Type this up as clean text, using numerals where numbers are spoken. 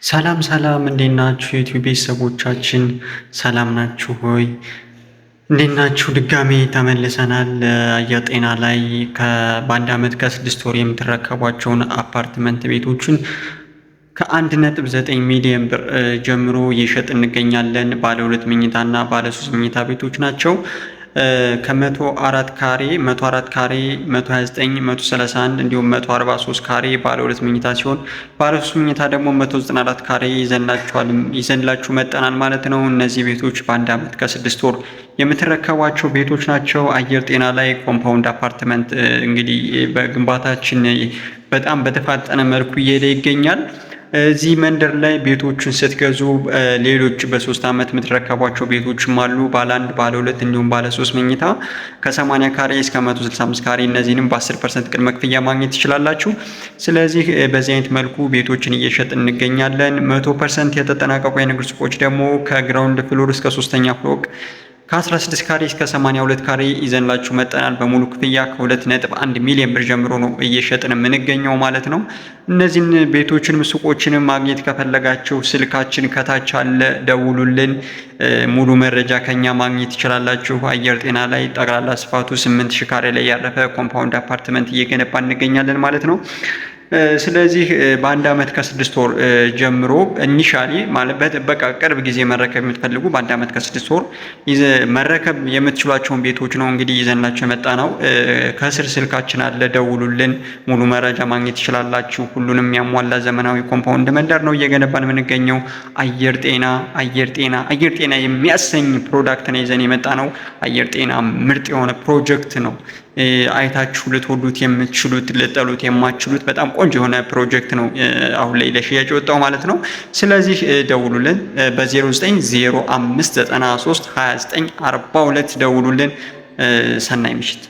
ሰላም ሰላም እንዴት ናችሁ? የዩቲዩብ ቤተሰቦቻችን ሰላም ናችሁ ሆይ? እንዴት ናችሁ? ድጋሜ ተመልሰናል። አየር ጤና ላይ በአንድ ዓመት ከ6 ወር የምትረከቧቸውን አፓርትመንት ቤቶችን ከ1.9 ሚሊዮን ብር ጀምሮ እየሸጥ እንገኛለን። ባለ 2 መኝታ እና ባለ 3 መኝታ ቤቶች ናቸው። ከ104 ካሬ 104 ካሬ 129 131 እንዲሁም 143 ካሬ ባለ 2 መኝታ ሲሆን ባለ 3 መኝታ ደግሞ 194 ካሬ ይዘንላችሁ መጠናል ማለት ነው። እነዚህ ቤቶች በአንድ ዓመት ከ6 ወር የምትረከቧቸው ቤቶች ናቸው። አየር ጤና ላይ ኮምፓውንድ አፓርትመንት እንግዲህ በግንባታችን በጣም በተፋጠነ መልኩ እየሄደ ይገኛል። እዚህ መንደር ላይ ቤቶችን ስትገዙ ሌሎች በ3 ዓመት የምትረከቧቸው ቤቶችም አሉ። ባለ 1 ባለ 2 እንዲሁም ባለ 3 መኝታ ከ80 ካሬ እስከ 165 ካሬ እነዚህንም በ10% ቅድመ ክፍያ ማግኘት ትችላላችሁ። ስለዚህ በዚህ አይነት መልኩ ቤቶችን እየሸጥን እንገኛለን። 100% የተጠናቀቁ የንግድ ሱቆች ደግሞ ከግራውንድ ፍሎር እስከ 3ኛ ፎቅ ከ16 ካሬ እስከ 82 ካሬ ይዘንላችሁ መጠናል። በሙሉ ክፍያ ከ2.1 ሚሊዮን ብር ጀምሮ ነው እየሸጥን የምንገኘው ማለት ነው። እነዚህን ቤቶችንም ሱቆችንም ማግኘት ከፈለጋችሁ ስልካችን ከታች አለ፣ ደውሉልን። ሙሉ መረጃ ከኛ ማግኘት ትችላላችሁ። አየር ጤና ላይ ጠቅላላ ስፋቱ 8000 ካሬ ላይ ያረፈ ኮምፓውንድ አፓርትመንት እየገነባ እንገኛለን ማለት ነው። ስለዚህ በአንድ ዓመት ከ6 ወር ጀምሮ ኢኒሻሊ ማለት በቃ ቅርብ ጊዜ መረከብ የምትፈልጉ በአንድ ዓመት ከ6 ወር መረከብ የምትችሏቸውን ቤቶች ነው እንግዲህ ይዘንላችሁ የመጣ ነው። ከስር ስልካችን አለ፣ ደውሉልን። ሙሉ መረጃ ማግኘት ትችላላችሁ። ሁሉንም ያሟላ ዘመናዊ ኮምፓውንድ መንደር ነው እየገነባን የምንገኘው። አየር ጤና የሚያሰኝ ፕሮዳክት ነው ይዘን የመጣ ነው። አየር ጤና ምርጥ የሆነ ፕሮጀክት ነው። አይታችሁ ልትወዱት የምትችሉት ልጠሉት የማትችሉት በጣም ቆንጆ የሆነ ፕሮጀክት ነው አሁን ላይ ለሽያጭ የወጣው ማለት ነው። ስለዚህ ደውሉልን በ0905932942 ደውሉልን። ሰናይ ምሽት።